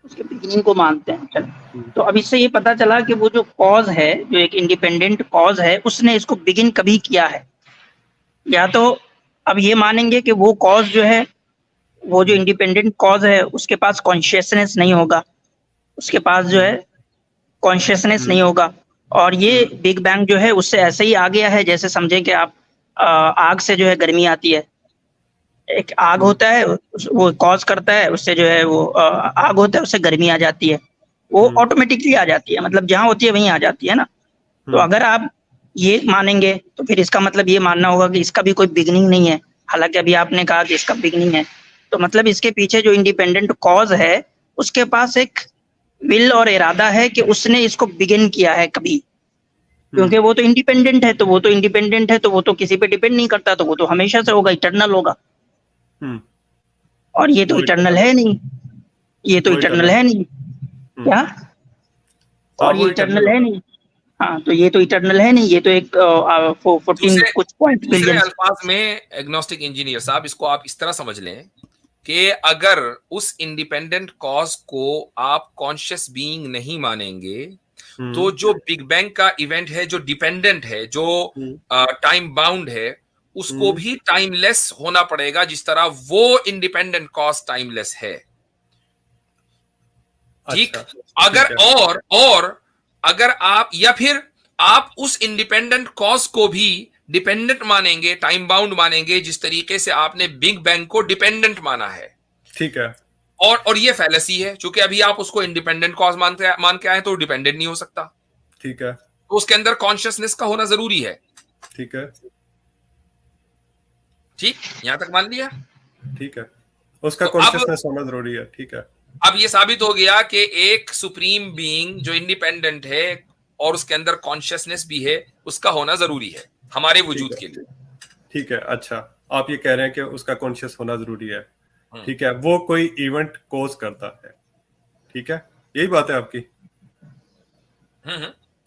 उसके बिगिनिंग को मानते हैं। चलो, तो अब इससे ये पता चला कि वो जो कॉज है, जो एक इंडिपेंडेंट कॉज है, उसने इसको बिगिन कभी किया है। या तो अब ये मानेंगे कि वो कॉज जो है, वो जो इंडिपेंडेंट कॉज है, उसके पास कॉन्शियसनेस नहीं होगा, उसके पास जो है कॉन्शियसनेस नहीं होगा, और ये बिग बैंग जो है उससे ऐसे ही आ गया है जैसे समझें कि आप आग से जो है गर्मी आती है। एक आग होता है, वो कॉज करता है, उससे जो है वो आग होता है, उससे गर्मी आ जाती है, वो ऑटोमेटिकली आ जाती है, मतलब जहां होती है वहीं आ जाती है ना। तो अगर आप ये मानेंगे तो फिर इसका मतलब ये मानना होगा कि इसका भी कोई बिगनिंग नहीं है, हालांकि अभी आपने कहा कि इसका बिगनिंग है। तो मतलब इसके पीछे जो इंडिपेंडेंट कॉज है उसके पास एक विल और इरादा है कि उसने इसको बिगिन किया है कभी, क्योंकि वो तो इंडिपेंडेंट है, तो वो तो इंडिपेंडेंट है, तो वो तो किसी पे डिपेंड नहीं करता, तो वो तो हमेशा से होगा, इटर्नल होगा। और ये तो इटर्नल है नहीं, ये तो इटर्नल है नहीं, क्या? और ये इटर्नल है नहीं, हाँ, तो ये तो इटर्नल है नहीं, ये तो एक 14 कुछ पॉइंट बिलियन। अल्फाज में एग्नोस्टिक इंजीनियर साहब, इसको आप इस तरह समझ लें कि अगर उस इंडिपेंडेंट कॉज को आप कॉन्शियस बीइंग नहीं मानेंगे, तो जो बिग बैंग का इवेंट है, जो डिपेंडेंट है, जो टाइम बाउंड है, उसको भी टाइमलेस होना पड़ेगा, जिस तरह वो इंडिपेंडेंट कॉज टाइमलेस है। ठीक? अगर और अगर आप, या फिर आप उस इंडिपेंडेंट कॉज को भी डिपेंडेंट मानेंगे, टाइम बाउंड मानेंगे, जिस तरीके से आपने बिग बैंग को डिपेंडेंट माना है। ठीक है। और ये फैलेसी है, क्योंकि अभी आप उसको इंडिपेंडेंट कॉज मान के आए तो डिपेंडेंट नहीं हो सकता। ठीक है, तो उसके अंदर कॉन्शियसनेस का होना जरूरी है। ठीक है, ठीक, यहां तक मान लिया। ठीक है, उसका तो कॉन्शियसनेस होना जरूरी है। ठीक है, अब ये साबित हो गया कि एक सुप्रीम बीइंग जो इंडिपेंडेंट है और उसके अंदर कॉन्शियसनेस भी है, उसका होना जरूरी है हमारे वजूद के लिए। ठीक है। अच्छा, आप ये कह रहे हैं कि उसका कॉन्शियस होना जरूरी है। हम्म। ठीक है, वो कोई इवेंट कोज करता है। ठीक है, यही बात है आपकी।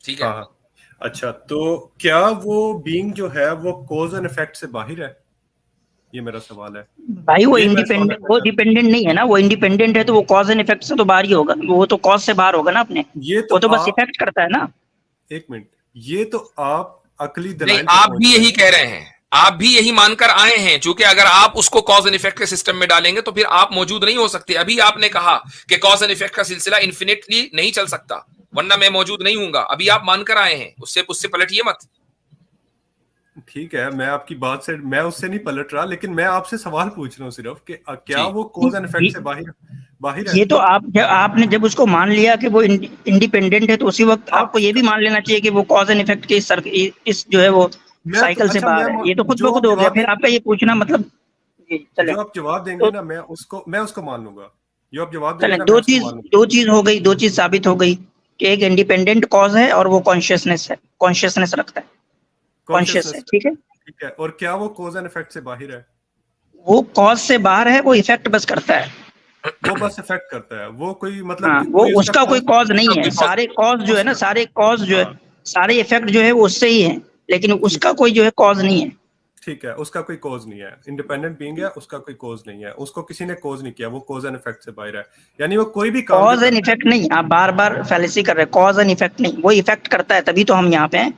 ठीक है। हाँ हाँ। अच्छा, तो क्या वो बीइंग जो है वो कोज एंड इफेक्ट से बाहर है? ये मेरा सवाल है। भाई वो ये मैं सवाल इंडिपेंडेंट, करना वो चाहता डिपेंडेंट नहीं है ना, वो इंडिपेंडेंट है तो वो कॉज एंड इफेक्ट से तो बाहर ही होगा, वो तो कॉज से बाहर होगा ना अपने, हूं। ये वो तो बस आप इफेक्ट करता है ना। एक मिनट, ये तो आप अकली नहीं, दलाइल पे आप पहुंच भी रहे यही हैं। कह रहे हैं, आप भी यही मानकर आए हैं, क्योंकि अगर आप उसको कॉज एंड इफेक्ट के सिस्टम में डालेंगे तो फिर आप मौजूद नहीं हो सकते। अभी आपने कहा कि कॉज एंड इफेक्ट का सिलसिला इन्फिनिटली नहीं चल सकता, वरना मैं मौजूद नहीं हूंगा। अभी आप मानकर आए हैं, उससे उससे पलटिए मत। ठीक है, मैं आपकी बात से, मैं उससे नहीं पलट रहा, लेकिन मैं आपसे सवाल पूछ रहा हूँ सिर्फ कि क्या जी। वो कोज एंड इफेक्ट से बाहर बाहर है? ये तो आपने जब उसको मान लिया कि वो इंडिपेंडेंट है तो उसी वक्त आपको ये भी मान लेना चाहिए कि वो कॉज एंड इफेक्ट के इस जो है वो मैं तो साइकिल से अच्छा, बाहर है। ये तो खुद ब जो खुद आप हो गया, जवाब फिर आपका ये पूछना मतलब। जी चलें। जो आप जवाब देंगे तो ना, मैं उसको मान लूंगा। जो आप जवाब देंगे चलें, ना, मैं उसको मान लूंगा। दो चीज हो गई, दो चीज साबित हो गई कि एक इंडिपेंडेंट कॉज है और वो कॉन्शियसनेस है, कॉन्शियसनेस रखता है, कॉन्शियस है। कॉन्शियसनेस। ठीक है, ठीक है, और क्या वो कोज एंड इफेक्ट से बाहर है? वो कॉज से बाहर है, वो इफेक्ट बस करता है। वो बस इफेक्ट करता है, वो कोई मतलब हाँ, कि वो कोई उसका उसका कोई कॉज कॉज उसका नहीं है। कोई cause सारे कॉज जो है ना, उसका। सारे कॉज जो है, हाँ, सारे इफेक्ट जो है वो उससे ही है, लेकिन ठीक उसका है, कोई जो है कॉज नहीं है। ठीक है, उसका कोई कॉज नहीं है। इंडिपेंडेंट बीइंग है, उसका कोई कॉज नहीं है, उसको किसी ने कॉज नहीं किया, वो कॉज एंड इफेक्ट से बाहर है। यानी वो कोई भी काम जो कॉज एंड करता है। इफेक्ट नहीं, आप बार बार फैलेसी कर रहे हैं। कॉज एंड इफेक्ट नहीं, वो इफेक्ट करता है, तभी तो हम यहाँ पे हैं।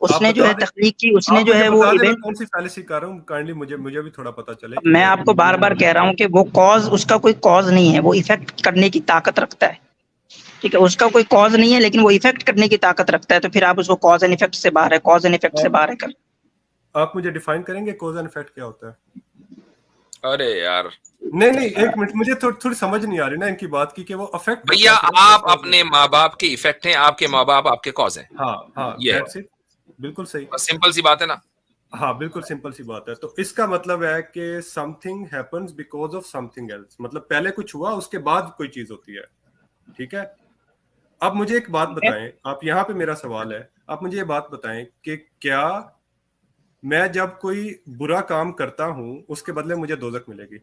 आप उसने जो बता है दें, तख्लीक की, उसने आप जो मुझे है वो बता दें मैं इवेंट। कौन सी फैलेसी कर रहा हूँ, काइंडली मुझे मुझे भी थोड़ा पता चले अब कि मैं मैं आपको बार मुझे बार मालूम कह रहा हूँ कि वो कॉज, उसका कोई कॉज नहीं है, वो इफेक्ट करने की ताकत रखता है। ठीक है, उसका कोई कॉज नहीं है लेकिन वो इफेक्ट करने की ताकत रखता है, तो फिर आप उसको कॉज एंड इफेक्ट से बाहर है, कॉज एंड इफेक्ट से आप बाहर है कर। आप मुझे डिफाइन करेंगे कॉज एंड इफेक्ट क्या होता है? अरे यार नहीं नहीं, एक मिनट, मुझे थोड़ी समझ नहीं आ रही ना इनकी बात की कि वो अफेक्ट होता भैया, है सिर्फ, वो आप cause अपने नहीं माँ बाप के इफेक्ट हैं, आपके माँ बाप आपके कॉज हैं। होता। हाँ हाँ, ये है, दैट्स इट, बिल्कुल सही। बस सिंपल सी बात है ना। हाँ, बिल्कुल सिंपल सी बात है। तो इसका मतलब है कि something happens because of something else, मतलब पहले कुछ हुआ, उसके बाद कोई चीज होती है। ठीक है, अब मुझे एक बात बताएं, आप यहाँ पे मेरा सवाल है, आप मुझे ये बात बताएं कि क्या मैं जब कोई बुरा काम करता हूँ उसके बदले मुझे दोजख मिलेगी?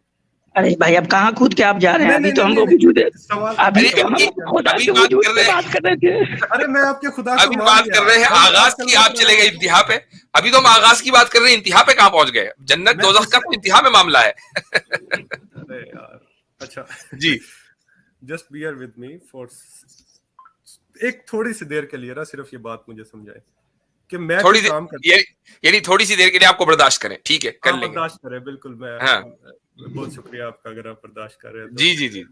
अरे भाई, अब कहाँ कूद के आप जा रहे हैं? नहीं अभी नहीं तो नहीं हम नहीं लोग वजूद है, नहीं, सवाल अभी अरे तो हम अभी सवाल लोग क्या? खुदा अभी के बात वजूद कर पे रहे बात हैं, कर रहे थे। अरे मैं आपके खुदा को अभी मान बात लिया। कर रहे हैं हम आगाज बात की, करना आप शुरू चले गए करें। इंतहा पे। अभी तो हम आगाज की बात कर रहे हैं, इंतहा पे कहाँ पहुंच गए? जन्नत मैं दोजख उस का तो इंतहा में मामला है। अरे यार, अच्छा, जी, just bear with me for एक थोड़ी सी देर के लिए ना, सिर्फ ये बात मुझे समझाए कि मैं कोई थोड़ी काम देर, यानी थोड़ी सी देर के लिए आपको बर्दाश्त करें, ठीक है, कर आप लेंगे। बर्दाश्त करें, बिल्कुल। मैं हाँ, बहुत शुक्रिया आपका अगर आप बर्दाश्त कर रहे हैं तो। जी जी जी।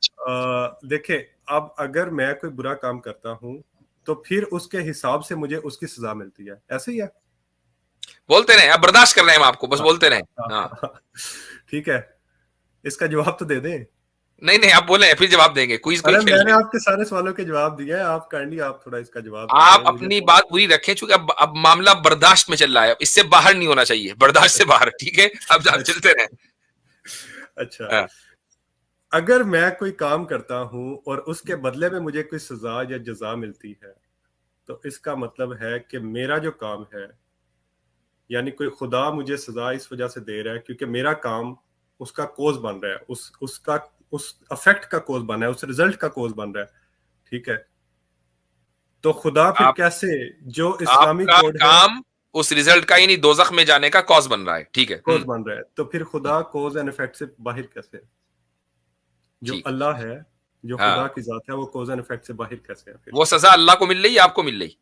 देखिए, अब अगर मैं कोई बुरा काम करता हूँ तो फिर उसके हिसाब से मुझे उसकी सजा मिलती है, ऐसे ही है? बोलते रहे, आप बर्दाश्त कर रहे हैं, हम आपको बस हाँ, बोलते रहे। हाँ, हाँ, हाँ, ठीक है, इसका जवाब तो दे दें। नहीं नहीं, आप बोले फिर जवाब देंगे, क्विज कोई अरे खेल मैंने रहे। आपके सारे सवालों के जवाब दिए हैं, आप काइंडली आप थोड़ा इसका जवाब आप दें मुझे अपनी तो। बात पूरी रखें, चूंकि अब मामला बर्दाश्त में चल रहा है, इससे बाहर नहीं होना चाहिए, बर्दाश्त से बाहर, ठीक है? अब आप चलते रहे। अच्छा, हाँ, अगर मैं कोई काम करता हूं और उसके बदले में मुझे कोई सजा या जजा मिलती है, तो इसका मतलब है कि मेरा जो काम है, यानी कोई खुदा मुझे सजा इस वजह से दे रहा है क्योंकि मेरा काम उसका कोज बन रहा है, उस अफेक्ट का कोज बन रहा है, उस रिजल्ट का कोज बन रहा है। ठीक है, तो खुदा फिर आप कैसे, जो इस्लामी आपका कोड है, काम उस रिजल्ट का, यानी दोजख में जाने का कॉज बन रहा है, ठीक है? कोज बन रहा है, तो फिर खुदा कोज एंड इफेक्ट से बाहर कैसे? जो ठीक, अल्लाह है, जो खुदा हाँ, की जात है, वो कोज एंड इफेक्ट से बाहर कैसे है फिर? वो सजा अल्लाह को मिल रही है, आपको मिल रही?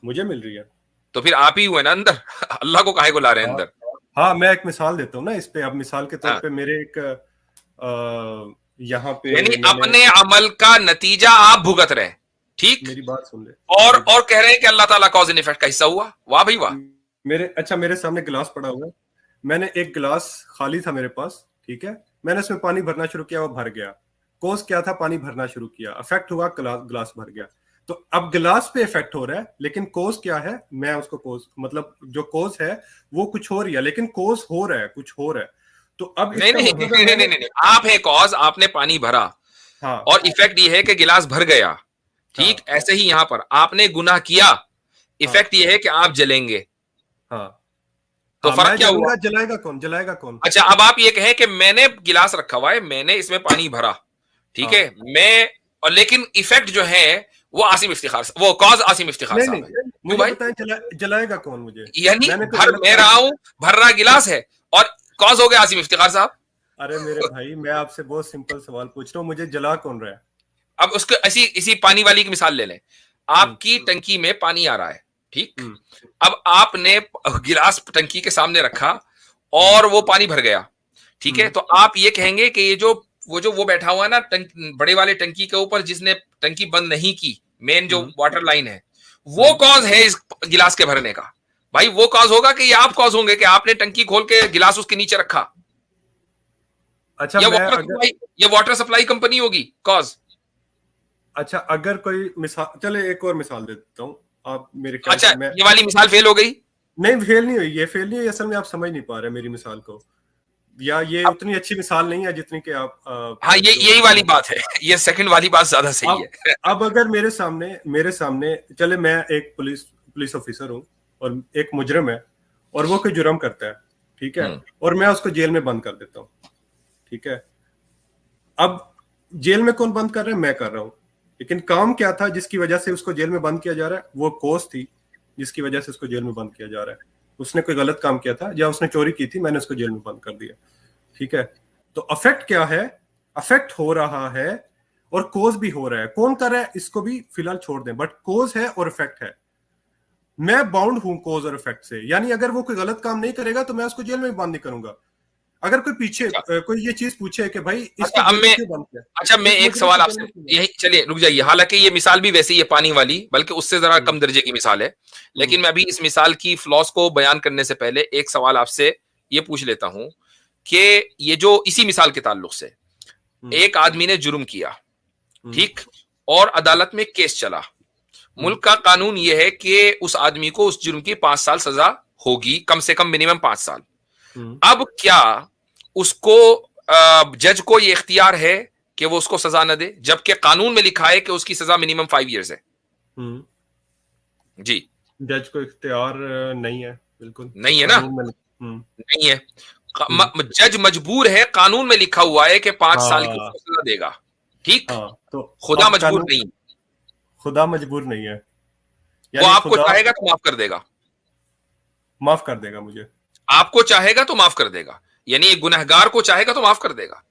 मुझे मिल रही है। तो फिर आप ही हुए ना अंदर। अल्लाह को काहे को ला रहे हैं हाँ अंदर? हाँ, मैं एक मिसाल देता हूँ ना इस पे। अब मिसाल के तौर हाँ, पे मेरे एक यहाँ पे यानी मैंने, अपने अमल का नतीजा आप भुगत रहे हैं, ठीक? मेरी बात सुन ले, और कह रहे हैं कि अल्लाह ताला कॉज एंड इफेक्ट का हिस्सा हुआ। वाह भाई वाह। मेरे सामने गिलास पड़ा हुआ है, मैंने एक गिलास खाली था मेरे पास, ठीक है, मैंने उसमें पानी भरना शुरू किया, वो भर गया। कोस क्या था, पानी भरना शुरू किया, इफेक्ट हुआ, ग्लास भर गया। तो अब ग्लास पे इफेक्ट हो रहा है, लेकिन कोस क्या है, मैं उसको कोस मतलब जो कोस है वो कुछ हो रही है, लेकिन कोस हो रहा है, कुछ हो रहा है। तो अब नहीं नहीं नहीं नहीं नहीं नहीं, आप है कॉज, आपने पानी भरा, हाँ, और इफेक्ट ये है कि गिलास भर गया, ठीक। हाँ, ऐसे ही यहां पर आपने गुनाह किया, इफेक्ट ये है कि आप जलेंगे। हाँ, तो हाँ, फर्क मैं क्या हुआ? जलूंगा, जलाएगा कौन, जलाएगा कौन? अच्छा, अब आप ये कहें कि मैंने गिलास रखा हुआ है, मैंने इसमें पानी भरा, ठीक है, हाँ, मैं, और लेकिन इफेक्ट जो है वो आसिम इफ्तिखार, वो कॉज आसिम इफ्तिखार नहीं साहब नहीं, है। क्यों मुझे भाई? बताएं, जलाएगा कौन मुझे? यानी मैंने कोई भर गलत मैं काम? रहा हूं, भर रहा गिलास है, और कॉज हो गया आसिम इफ्तिखार साहब। अरे मेरे भाई, मैं आपसे बहुत सिंपल सवाल पूछ रहा हूँ, मुझे जला कौन रहा है? अब उसको ऐसी इसी पानी वाली की मिसाल ले लें, हम्म, आपकी टंकी में पानी आ रहा है, ठीक। हम्म, अब आपने गिलास टंकी के सामने रखा हम्म, और वो पानी भर गया, ठीक है, हम्म, तो आप ये कहेंगे कि ये जो बैठा हुआ है ना बड़े वाले टंकी के ऊपर, जिसने टंकी बंद नहीं की, मेन जो हम्म, वाटर लाइन है, वो कॉज है इस गिलास के भरने का। भाई वो कॉज होगा कि ये आप कॉज होंगे कि आपने टंकी खोल के गिलास उसके नीचे रखा, अच्छा, या मैं वाटर अगर, सप्लाई, या वाटर सप्लाई कंपनी होगी कॉज। अच्छा, अगर कोई मिसाल, चले एक और मिसाल दे देता हूँ, आप मेरे ख्याल अच्छा, से मैं, ये वाली मिसाल फेल हो गई। नहीं फेल नहीं हुई, ये फेल नहीं हुई, असल में आप समझ नहीं पा रहे मेरी मिसाल को, या ये अब उतनी अच्छी मिसाल नहीं है जितनी कि आप हाँ, ये जो यही वाली बात है, ये सेकंड वाली बात ज्यादा सही अब है। अब अगर मेरे सामने चले, मैं एक पुलिस ऑफिसर हूँ और एक मुजरिम है, और वो कोई जुर्म करता है, ठीक है, और मैं उसको जेल में बंद कर देता हूँ, ठीक है। अब जेल में कौन बंद कर रहा है? मैं कर रहा हूँ, लेकिन काम क्या था जिसकी वजह से उसको जेल में बंद किया जा रहा है? वो कोस थी जिसकी वजह से उसको जेल में बंद किया जा रहा है। उसने कोई गलत काम किया था या उसने चोरी की थी, मैंने उसको जेल में बंद कर दिया, ठीक है। तो अफेक्ट क्या है? अफेक्ट हो रहा है और कोज भी हो रहा है। कौन कर रहा है इसको भी फिलहाल छोड़ दें, बट कोज है और इफेक्ट है। मैं बाउंड हूं कोज और इफेक्ट से, यानी अगर वो कोई गलत काम नहीं करेगा तो मैं उसको जेल में भी बंद नहीं करूंगा। अगर कोई पीछे अच्छा, कोई ये चीज पूछे कि भाई अच्छा, इसको अब जेल में मैं, क्यों बंद किया, अच्छा, मैं इस एक मुजरिम सवाल को जेल आपसे, में क्यों बंद यही चलिए रुक जाइए, हालांकि ये मिसाल भी वैसे ही है पानी वाली, बल्कि उससे जरा किया? कम दर्जे की मिसाल है, लेकिन मैं अभी इस मिसाल की फ्लॉस को बयान करने से पहले एक सवाल आपसे ये पूछ लेता हूं कि ये जो इसी मिसाल के ताल्लुक से, एक आदमी ने जुर्म किया, ठीक, और अदालत में केस चला, मुल्क का कानून यह है कि उस आदमी को उस जुर्म की 5 साल सजा होगी, कम से कम मिनिमम 5 साल। अब क्या उसको जज को ये इख्तियार है कि वो उसको सजा न दे, जबकि कानून में लिखा है कि उसकी सजा मिनिमम 5 इयर्स है? जी, जज को इख्तियार नहीं है, बिल्कुल नहीं है ना, कानून में। नहीं है। जज मजबूर है, कानून में लिखा हुआ है कि 5 साल की हाँ, उसको सजा देगा, ठीक। हाँ, तो खुदा अब मजबूर कानून, नहीं, खुदा मजबूर नहीं है, वो यानी आपको खुदा चाहेगा तो माफ कर देगा, माफ कर देगा मुझे। आपको चाहेगा तो माफ कर देगा, यानी एक गुनहगार को चाहेगा तो माफ कर देगा।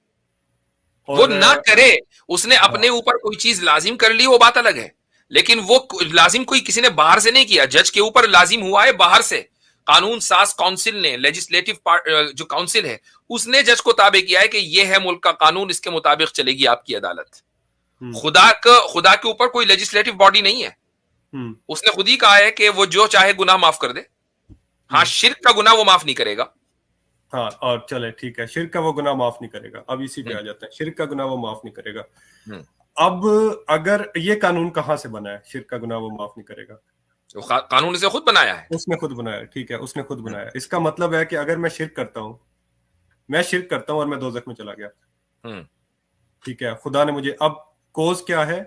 वो और ना करे, उसने अपने हाँ, ऊपर कोई चीज लाजिम कर ली, वो बात अलग है, लेकिन वो लाजिम कोई किसी ने बाहर से नहीं किया, जज के ऊपर लाजिम हुआ है बाहर से। कानून साज काउंसिल ने, लेजिस्लेटिव जो काउंसिल है, उसने जज को ताबे किया है कि ये है मुल्क का कानून, इसके मुताबिक चलेगी आपकी अदालत। खुदा के ऊपर कोई लेजिस्लेटिव बॉडी नहीं है, उसने खुद ही कहा है कि वो जो चाहे गुनाह माफ कर दे। हाँ, शिर्क का गुनाह वो माफ नहीं करेगा। हाँ, और चले ठीक है, शिर्क का वो गुनाह माफ नहीं करेगा। अब इसी पे आ जाते हैं, शिर्क का गुनाह वो माफ नहीं करेगा। अब अगर ये कानून कहाँ से बना है, शिर्क का गुनाह वो माफ नहीं करेगा? तो कानून इसे खुद बनाया है, उसने खुद बनाया, ठीक है, उसने खुद बनाया। इसका मतलब है कि अगर मैं शिर्क करता हूँ और मैं दोजख में चला गया, ठीक है, खुदा ने मुझे, अब कोज क्या है?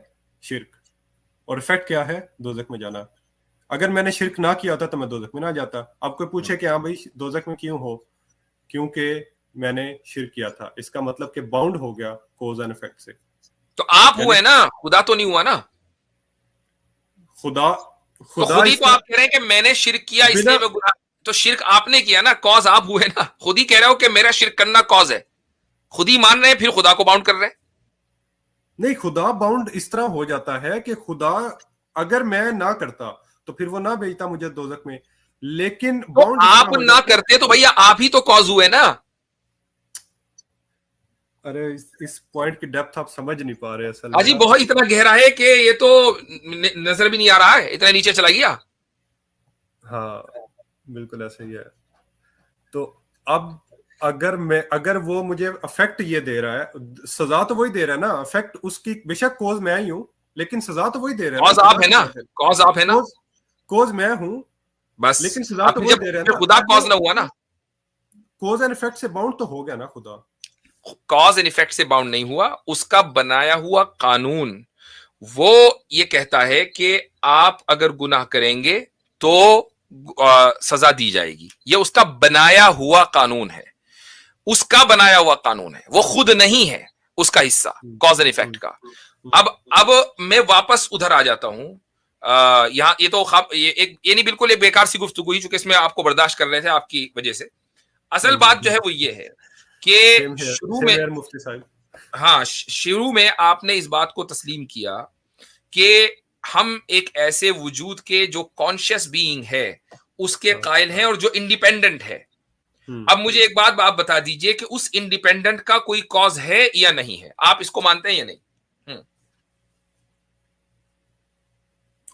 शिर्क, और इफेक्ट क्या है? दोजख में जाना। अगर मैंने शिर्क ना किया होता तो मैं दोजख में ना जाता। अब कोई पूछे कि हाँ भाई दोजख में क्यों हो? क्योंकि मैंने शिर्क किया था। इसका मतलब कि बाउंड हो गया कोज एंड इफेक्ट से। तो आप हुए ना, खुदा तो नहीं हुआ ना। खुदा तो खुद ही तो आप कह रहे हैं कि मैंने शिर्क किया इसलिए मैं गुनाह, तो शिर्क आपने किया ना, कॉज आप हुए ना। खुद ही कह रहे हो कि मेरा शिर्क करना कॉज है, खुद ही मान रहे हैं, फिर खुदा को बाउंड कर रहे हैं। नहीं, खुदा बाउंड इस तरह हो जाता है कि खुदा अगर मैं ना करता तो फिर वो ना भेजता मुझे दोजख में, लेकिन तो बाउंड आप ना करते तो भैया आप ही तो कॉज हुए ना। अरे इस पॉइंट की डेप्थ आप समझ नहीं पा रहे असल अजी में। बहुत इतना गहरा है कि ये तो नजर भी नहीं आ रहा है, इतना नीचे चला गया। हाँ, बिल्कुल ऐसा ही है। तो अब अगर वो मुझे अफेक्ट ये दे रहा है, सजा तो वही दे रहा है ना, अफेक्ट उसकी बेशक कॉज मैं ही हूँ, लेकिन सजा तो वही दे रहा है। कॉज आप है ना, कॉज आप है ना, कॉज मैं हूँ बस, लेकिन सजा तो वही दे रहा है ना। खुदा कॉज ना हुआ ना, कॉज एंड इफेक्ट से बाउंड तो हो गया ना खुदा। कॉज एंड इफेक्ट से बाउंड नहीं हुआ, उसका बनाया हुआ कानून वो ये कहता है कि आप अगर गुनाह करेंगे तो सजा दी जाएगी। ये उसका बनाया हुआ कानून है, उसका बनाया हुआ कानून है, वो खुद नहीं है उसका हिस्सा कॉज एंड इफेक्ट का। अब मैं वापस उधर आ जाता हूं। यहाँ ये तो ये नहीं, बिल्कुल एक बेकार सी गुफ्तगू ही, चूंकि इसमें आपको बर्दाश्त कर रहे थे आपकी वजह से। असल बात जो है वो ये है कि शुरू में, मुफ्ती साहब, हाँ, शुरू में आपने इस बात को तस्लीम किया कि हम एक ऐसे वजूद के जो कॉन्शियस बीइंग है उसके कायल हैं और जो इंडिपेंडेंट है। अब मुझे एक बात आप बता दीजिए कि उस इंडिपेंडेंट का कोई कॉज है या नहीं है, आप इसको मानते हैं या नहीं?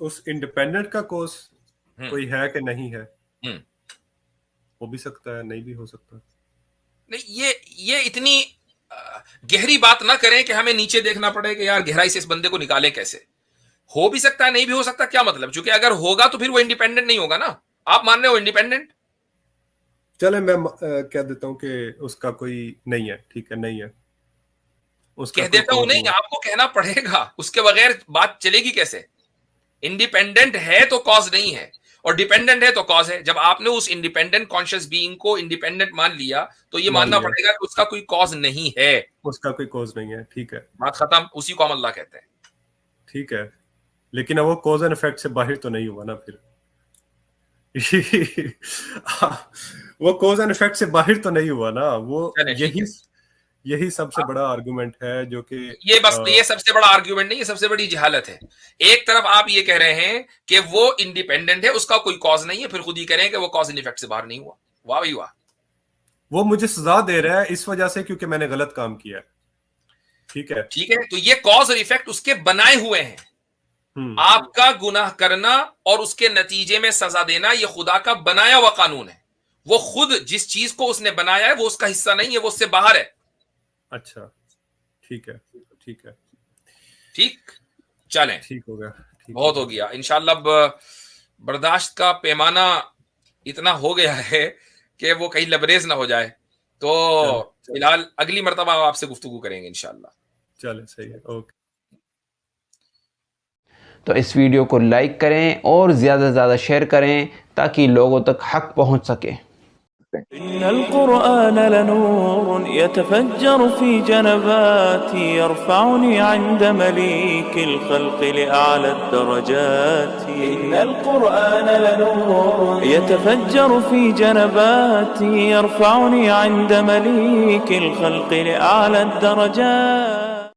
उस इंडिपेंडेंट का कॉज कोई है कि नहीं है? हो भी सकता है, नहीं भी हो सकता। नहीं, ये इतनी गहरी बात ना करें कि हमें नीचे देखना पड़े कि यार गहराई से इस बंदे को निकाले कैसे। हो भी सकता है, नहीं भी हो सकता, क्या मतलब? क्योंकि अगर होगा तो फिर वो इंडिपेंडेंट नहीं होगा ना। आप मान रहे हो इंडिपेंडेंट, चले मैं कह देता हूं कि उसका कोई नहीं है, ठीक है, नहीं है, उसका कह देता हूं नहीं, आपको कहना पड़ेगा, उसके बगैर बात चलेगी कैसे? इंडिपेंडेंट है तो कॉज नहीं है, और डिपेंडेंट है तो कॉज है। जब आपने उस इंडिपेंडेंट कॉन्शियस बीइंग को इंडिपेंडेंट मान लिया तो ये मानना पड़ेगा कि उसका कोई कॉज नहीं है, उसका कोई कॉज नहीं है, ठीक है, बात खत्म। उसी को हम अल्लाह कहते हैं, ठीक है। लेकिन अब वो कॉज एंड इफेक्ट से बाहर तो नहीं हुआ ना फिर। वो कॉज एंड इफेक्ट से बाहर तो नहीं हुआ ना, वो यही सबसे बड़ा आर्गुमेंट है जो कि ये सबसे बड़ा आर्गुमेंट नहीं, ये सबसे बड़ी जहालत है। एक तरफ आप ये कह रहे हैं कि वो इंडिपेंडेंट है, उसका कोई कॉज नहीं है, फिर खुद ही कह रहे हैं कि वो कॉज एंड इफेक्ट से बाहर नहीं हुआ। वाह भाई वाह, वो मुझे सजा दे रहा है इस वजह से क्योंकि मैंने गलत काम किया, ठीक है, ठीक है। तो ये कॉज और इफेक्ट उसके बनाए हुए हैं। आपका गुनाह करना और उसके नतीजे में सजा देना ये खुदा का बनाया हुआ कानून है। वो खुद जिस चीज को उसने बनाया है वो उसका हिस्सा नहीं है, वो उससे बाहर है। अच्छा, ठीक है, ठीक है, ठीक, चलें, ठीक हो गया, बहुत हो गया। इंशाल्लाह अब बर्दाश्त का पैमाना इतना हो गया है कि वो कहीं लबरेज ना हो जाए, तो फिलहाल अगली मर्तबा आपसे गुफ्तगू करेंगे इंशाल्लाह। चले, सही है, ओके। तो इस वीडियो को लाइक करें और ज़्यादा से ज़्यादा शेयर करें ताकि लोगों तक हक पहुंच सके। इन्नल क़ुरआन लनूर यतफज्जरु फी जनबाती यरफ़उनी इंद मलीकिल ख़ल्क़ि लिअअला अद-दरजाती। इन्नल क़ुरआन लनूर यतफज्जरु फी जनबाती यरफ़उनी इंद मलीकिल ख़ल्क़ि लिअअला अद-दरजाती।